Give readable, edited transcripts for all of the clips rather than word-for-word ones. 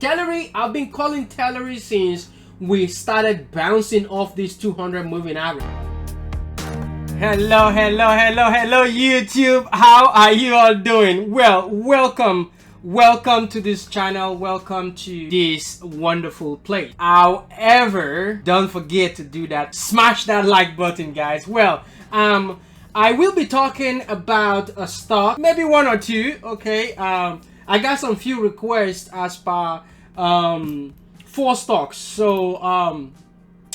Tellery, I've been calling Tellery since we started bouncing off this 200 moving average. Hello YouTube, how are you all doing? Well, welcome to this channel, welcome to this wonderful place. However, don't forget to do that, smash that like button, guys. Well, I will be talking about a stock, maybe one or two, okay. I got some few requests as per 4 stocks, so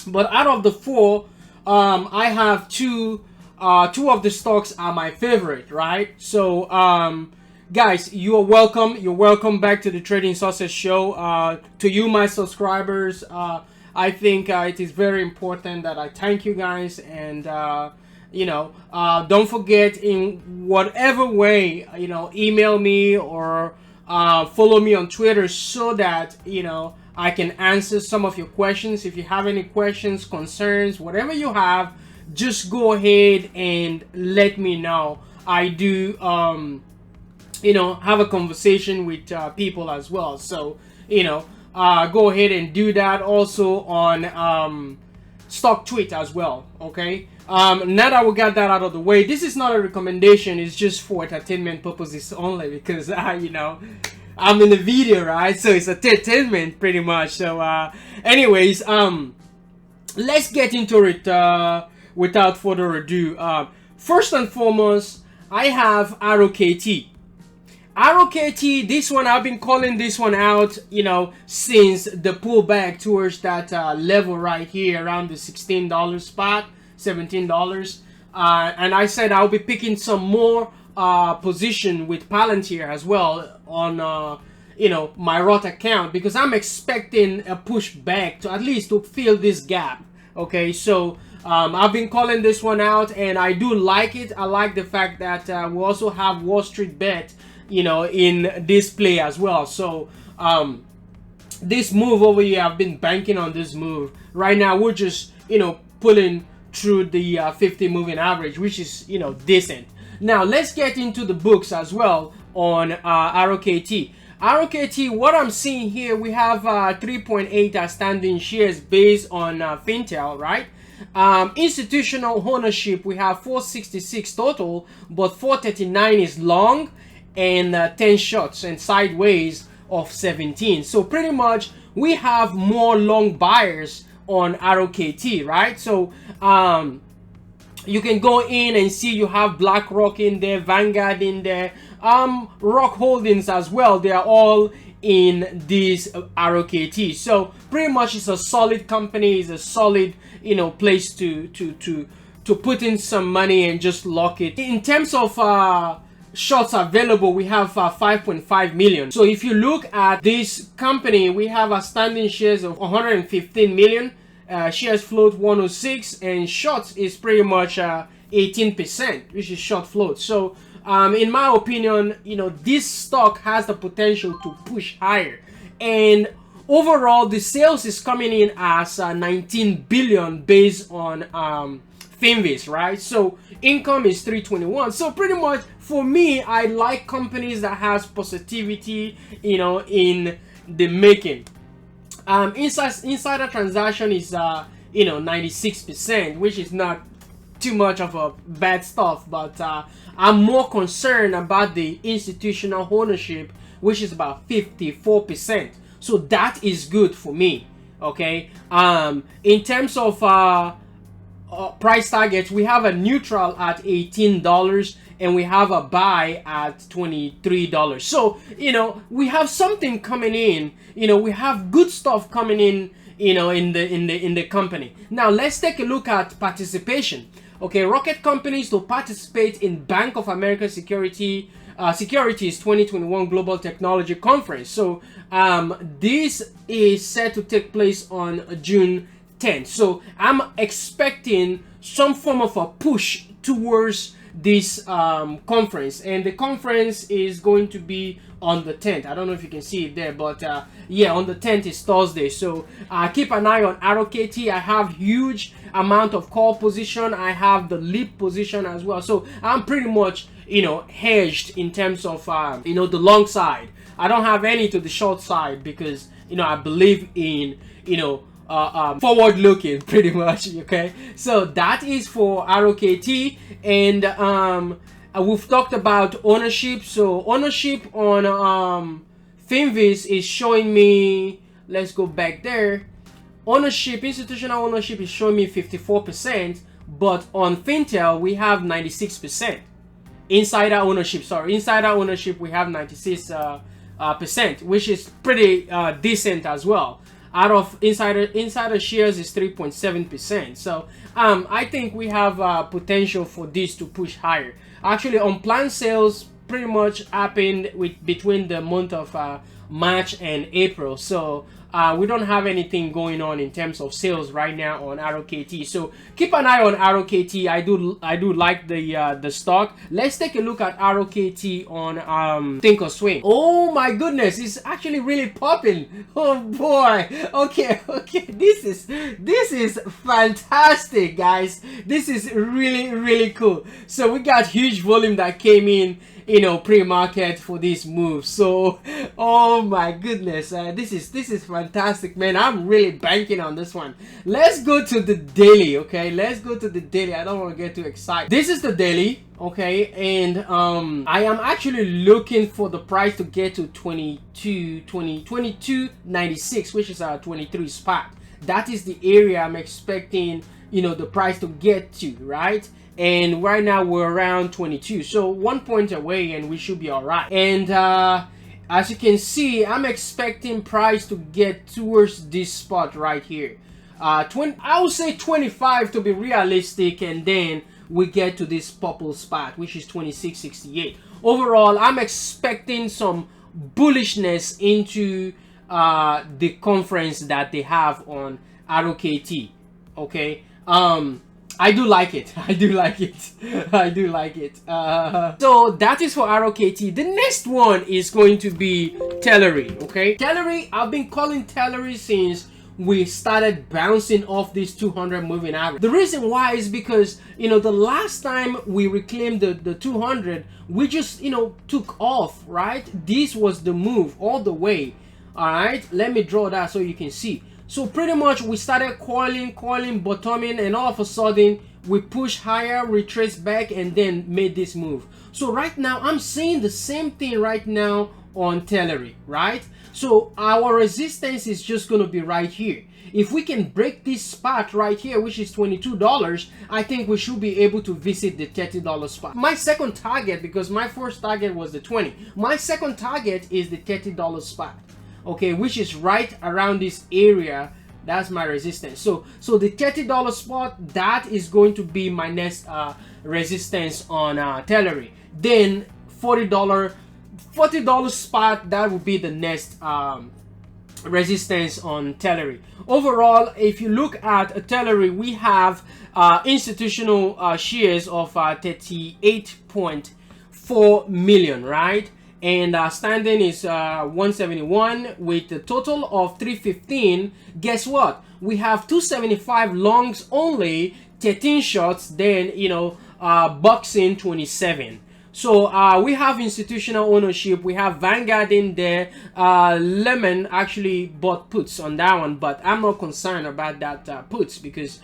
but out of the 4, I have two of the stocks are my favorite, right? So guys, you're welcome back to the Trading Success Show. To you, my subscribers, I think it is very important that I thank you guys, and don't forget, in whatever way, email me or follow me on Twitter so that I can answer some of your questions. If you have any questions, concerns, whatever you have, just go ahead and let me know. I do have a conversation with people as well, so go ahead and do that also on stock tweet as well. Okay, now that we got that out of the way, this is not a recommendation, it's just for entertainment purposes only, because I'm in the video, right? So it's entertainment pretty much. So anyways, let's get into it without further ado. First and foremost, I have ROKT. ROKT, this one, I've been calling this one out, since the pullback towards that level right here around the $16 spot, $17. And I said I'll be picking some more position with Palantir as well on my Roth account, because I'm expecting a push back to at least to fill this gap. Okay, so I've been calling this one out, and I do like it. I like the fact that we also have Wall Street Bet in this play as well. So this move over here, I've been banking on this move. Right now we're just pulling through the 50 moving average, which is decent. Now let's get into the books as well on ROKT. ROKT, what I'm seeing here, we have 3.8 outstanding shares based on Fintel, right? Institutional ownership, we have 466 total, but 439 is long and 10 shots and sideways of 17. So pretty much we have more long buyers on ROKT, right? So you can go in and see you have BlackRock in there, Vanguard in there, Rock Holdings as well. They are all in this ROKT. So pretty much it's a solid company, it's a solid place to put in some money and just lock it. In terms of shots available, we have 5.5 million. So if you look at this company, we have outstanding shares of 115 million. Shares float 106, and shots is pretty much 18%, which is short float. So in my opinion, this stock has the potential to push higher, and overall the sales is coming in as 19 billion based on Finviz, right? So income is 321. So pretty much for me, I like companies that has positivity in the making. Insider transaction is 96%, which is not too much of a bad stuff, but I'm more concerned about the institutional ownership, which is about 54%. So that is good for me. Okay, in terms of price targets, we have a neutral at $18 and we have a buy at $23. So we have something coming in. We have good stuff coming in in the company. Now let's take a look at participation. Okay, Rocket companies to participate in Bank of America Securities 2021 Global Technology Conference. So this is set to take place on June 10th. So I'm expecting some form of a push towards this conference, and the conference is going to be on the 10th. I don't know if you can see it there, but yeah, on the 10th is Thursday. So keep an eye on ROKT. I have huge amount of call position. I have the leap position as well. So I'm pretty much hedged in terms of the long side. I don't have any to the short side because I believe in, forward looking pretty much. Okay, so that is for ROKT. And we've talked about ownership. So ownership on Finviz is showing me, let's go back there. Ownership, institutional ownership is showing me 54%, but on Fintel we have 96%. Insider ownership we have 96%, which is pretty decent as well. Out of insider shares is 3.7%. So I think we have potential for this to push higher. Actually, unplanned sales pretty much happened between the month of March and April. So we don't have anything going on in terms of sales right now on ROKT. So keep an eye on ROKT. I do like the stock. Let's take a look at ROKT on Thinkorswim. Oh my goodness, it's actually really popping. Oh boy. Okay. This is fantastic, guys. This is really cool. So we got huge volume that came in, pre-market for this move. So oh my goodness, this is fantastic, man. I'm really banking on this one. Let's go to the daily. Okay, let's go to the daily. I don't want to get too excited. This is the daily. Okay, and I am actually looking for the price to get to 22.96, which is our 23 spot. That is the area I'm expecting, the price to get to, right? And right now we're around 22, so 1 point away and we should be all right. And as you can see, I'm expecting price to get towards this spot right here. I would say 25 to be realistic, and then we get to this purple spot, which is 26.68. Overall, I'm expecting some bullishness into the conference that they have on ROKT. Okay, I do like it. So that is for ROKT. The next one is going to be Tellery. Okay, Tellery, I've been calling Tellery since we started bouncing off this 200 moving average. The reason why is because, the last time we reclaimed the 200, we just, took off, right? This was the move all the way. All right, let me draw that so you can see. So pretty much we started coiling, bottoming, and all of a sudden we pushed higher, retraced back, and then made this move. So right now I'm seeing the same thing right now on Tellery, right? So our resistance is just going to be right here. If we can break this spot right here, which is $22, I think we should be able to visit the $30 spot. My second target, because my first target was the 20, my second target is the $30 spot. Okay, which is right around this area. That's my resistance. So the $30 spot, that is going to be my next resistance on Tellery. Then $40 spot, that would be the next resistance on Tellery. Overall, if you look at Tellery, we have institutional shares of 38.4 million, right? And standing is 171 with a total of 315. Guess what? We have 275 longs only, 13 shorts, then boxing 27. So we have institutional ownership. We have Vanguard in there. Lemon actually bought puts on that one, but I'm not concerned about that puts because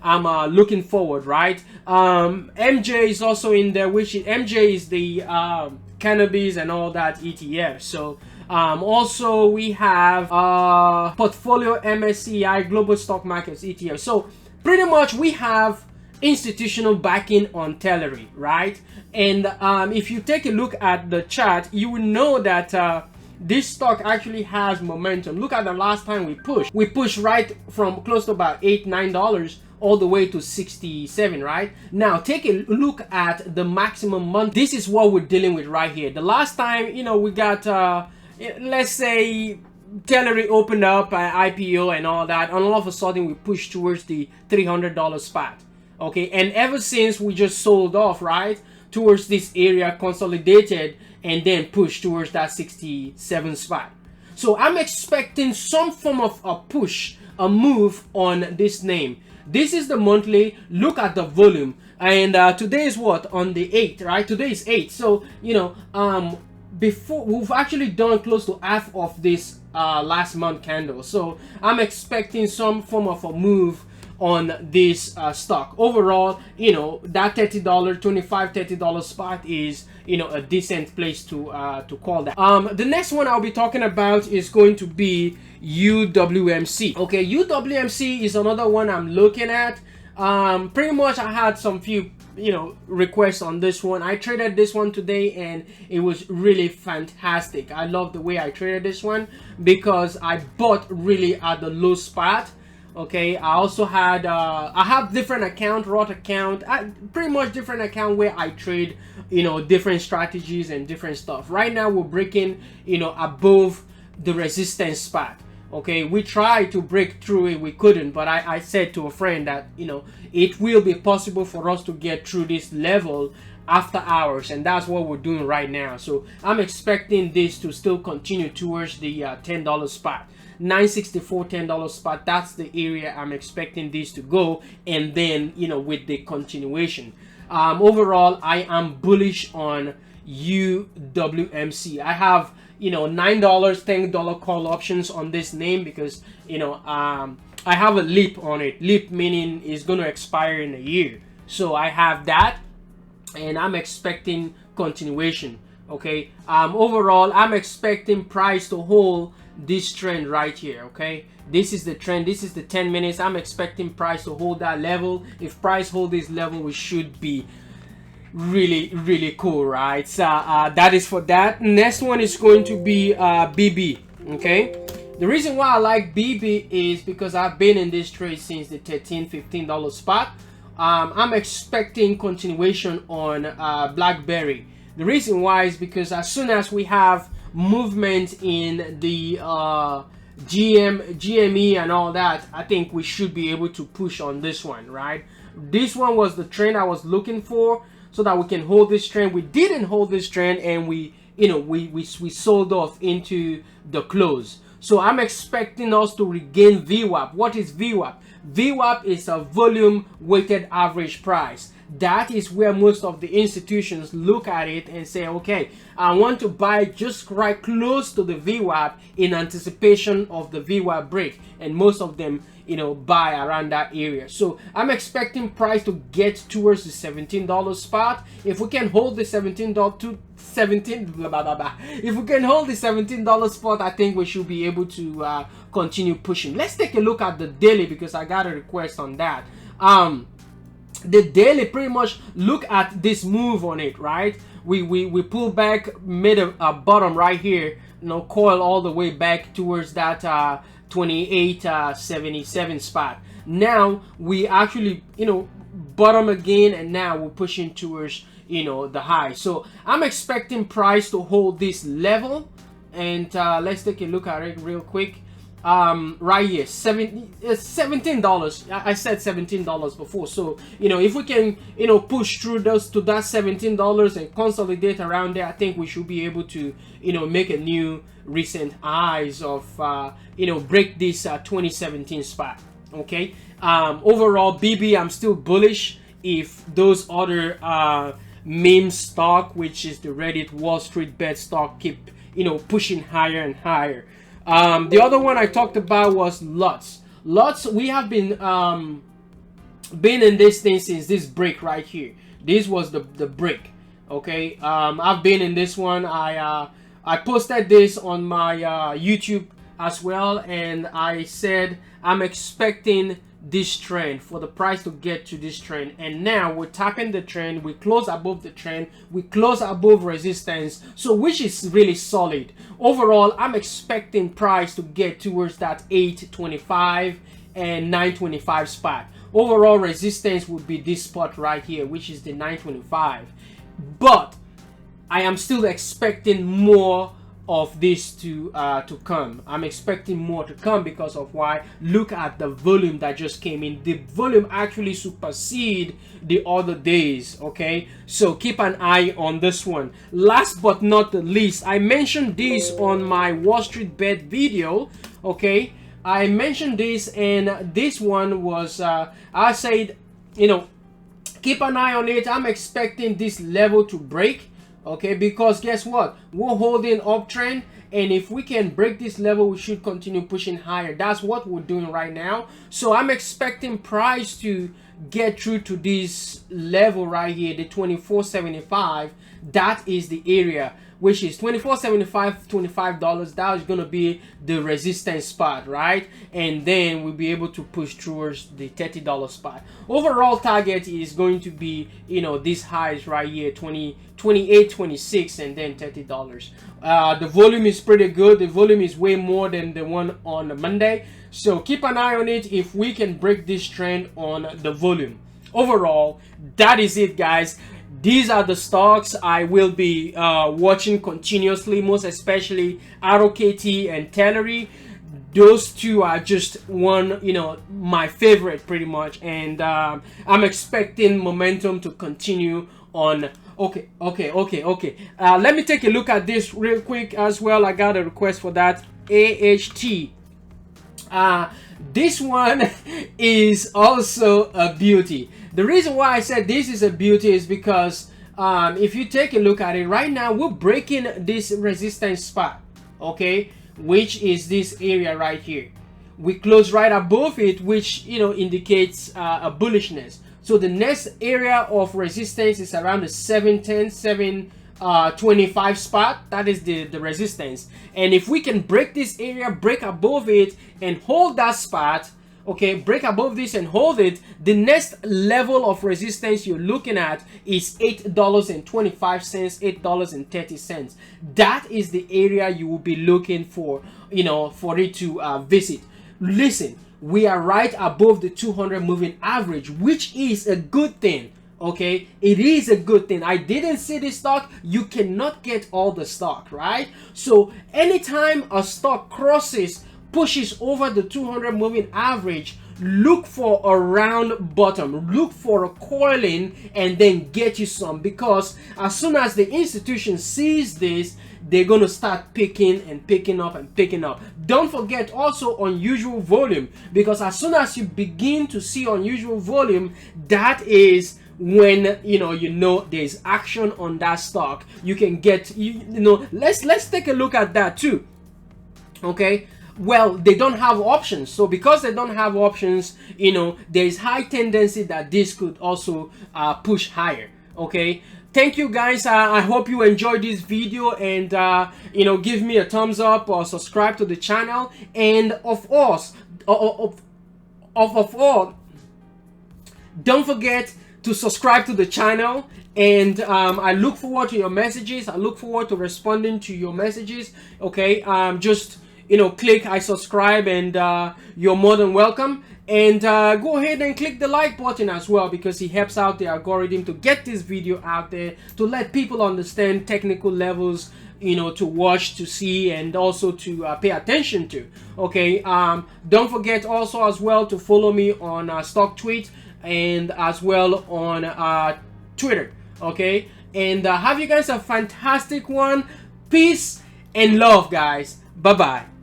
I'm looking forward, right? MJ is also in there, which MJ is the cannabis and all that ETF. So also we have portfolio MSCI global stock markets ETF. So pretty much we have institutional backing on Tellery, right? And if you take a look at the chart, you will know that this stock actually has momentum. Look at the last time we pushed right from close to about $8-9 all the way to 67, right? Now take a look at the maximum month. This is what we're dealing with right here. The last time we got let's say Tellery opened up an IPO and all that, and all of a sudden we pushed towards the $300 spot. Okay, and ever since we just sold off, right, towards this area, consolidated, and then pushed towards that 67 spot. So I'm expecting some form of a push, a move on this name. This is the monthly. Look at the volume, and today is what, on the 8th, right? Today is 8. So before we've actually done close to half of this last month candle, so I'm expecting some form of a move on this stock. Overall, you know, that $30, $25-30 spot is, you know, a decent place to call that. The next one I'll be talking about is going to be UWMC. Okay, UWMC is another one I'm looking at. Pretty much I had some few, you know, requests on this one. I traded this one today and it was really fantastic. I love the way I traded this one because I bought really at the low spot. Okay, I also had I have different account, Roth account, pretty much different account where I trade, you know, different strategies and different stuff. Right now we're breaking, you know, above the resistance spot. Okay, we tried to break through it, we couldn't, but I said to a friend that, you know, it will be possible for us to get through this level after hours, and that's what we're doing right now. So I'm expecting this to still continue towards the $10 spot. 964 $10 spot, that's the area I'm expecting this to go, and then, you know, with the continuation. Overall, I am bullish on UWMC. I have, you know, $9 $10 call options on this name because, you know, I have a leap on it. Leap meaning it's going to expire in a year, so I have that and I'm expecting continuation. Okay, overall I'm expecting price to hold this trend right here. Okay, this is the trend, this is the 10 minutes. I'm expecting price to hold that level. If price hold this level, we should be really cool, right? So that is for that. Next one is going to be BB. Okay, the reason why I like BB is because I've been in this trade since the $13-15 spot. I'm expecting continuation on BlackBerry. The reason why is because as soon as we have movement in the GME and all that, I think we should be able to push on this one, right? This one was the trend I was looking for, so that we can hold this trend. We didn't hold this trend, and we, you know, we sold off into the close. So I'm expecting us to regain VWAP. What is VWAP? VWAP is a volume weighted average price. That is where most of the institutions look at it and say, okay, I want to buy just right close to the VWAP in anticipation of the VWAP break, and most of them, you know, buy around that area. So I'm expecting price to get towards the $17 spot. If we can hold the $17 to 17 blah, blah, blah, blah. If we can hold the $17 spot, I think we should be able to continue pushing. Let's take a look at the daily because I got a request on that. The daily, pretty much look at this move on it, right? We pull back, made a bottom right here, you know, coil all the way back towards that 28.77 spot. Now we actually, you know, bottom again, and now we're pushing towards, you know, the high. So I'm expecting price to hold this level, and let's take a look at it real quick. Right here, $17. I said $17 before, so, you know, if we can, you know, push through those to that $17 and consolidate around there, I think we should be able to, you know, make a new recent highs of you know, break this 2017 spot. Okay, overall BB, I'm still bullish. If those other meme stock, which is the Reddit Wall Street bet stock, keep, you know, pushing higher and higher. The other one I talked about was LUTs. LUTs, we have been in this thing since this break right here. This was the break. Okay, I've been in this one. I posted this on my YouTube as well, and I said I'm expecting this trend, for the price to get to this trend, and now we're tapping the trend. We close above the trend, we close above resistance, so which is really solid. Overall, I'm expecting price to get towards that 825 and 925 spot. Overall resistance would be this spot right here, which is the 925, but I am still expecting more of this to come. I'm expecting more to come because of why? Look at the volume that just came in. The volume actually supersede the other days. Okay, so keep an eye on this one. Last but not the least, I mentioned this on my Wall Street bet video. Okay, I mentioned this, and this one was I said, you know, keep an eye on it. I'm expecting this level to break. okay, because guess what, we're holding uptrend, and if we can break this level, we should continue pushing higher. That's what we're doing right now. So I'm expecting price to get through to this level right here, the 24.75. That is the area, which is 24.75, $25. That is going to be the resistance spot, right? And then we'll be able to push towards the $30 spot. Overall target is going to be, you know, these highs right here, 28, 26, and then $30. The volume is pretty good. The volume is way more than the one on Monday, so keep an eye on it if we can break this trend on the volume. Overall, that is it, guys. These are the stocks I will be watching continuously, most especially ROKT and Tellery. Those two are just one, you know, my favorite pretty much, and I'm expecting momentum to continue on. Okay. Let me take a look at this real quick as well. I got a request for that. AHT. This one is also a beauty. The reason why I said this is a beauty is because if you take a look at it right now, we're breaking this resistance spot, okay, which is this area right here. We close right above it, which, you know, indicates a bullishness. So the next area of resistance is around the 710, 725 spot. That is the resistance. And if we can break this area, break above it and hold that spot, okay, break above this and hold it, the next level of resistance you're looking at is $8.25, $8.30. That is the area you will be looking for, you know, for it to visit. Listen, we are right above the 200 moving average, which is a good thing. Okay, it is a good thing. I didn't see this stock. You cannot get all the stock, right? So anytime a stock pushes over the 200 moving average, look for a round bottom, look for a coiling, and then get you some, because as soon as the institution sees this, they're going to start picking and picking up and picking up. Don't forget also unusual volume, because as soon as you begin to see unusual volume, that is when you know there's action on that stock. You can get, you know, let's take a look at that too. Okay, well, they don't have options, so because they don't have options, you know, there's high tendency that this could also push higher. Okay, thank you guys. I hope you enjoyed this video, and you know, give me a thumbs up or subscribe to the channel, and of course, of all, don't forget to subscribe to the channel. And I look forward to your messages. I look forward to responding to your messages. Okay, just, you know, click I subscribe, and you're more than welcome. And go ahead and click the like button as well, because it helps out the algorithm to get this video out there, to let people understand technical levels, you know, to watch, to see, and also to pay attention to. Okay, don't forget also as well to follow me on Stock Tweet, and as well on Twitter. Okay, and have you guys a fantastic one. Peace and love, guys. Bye bye.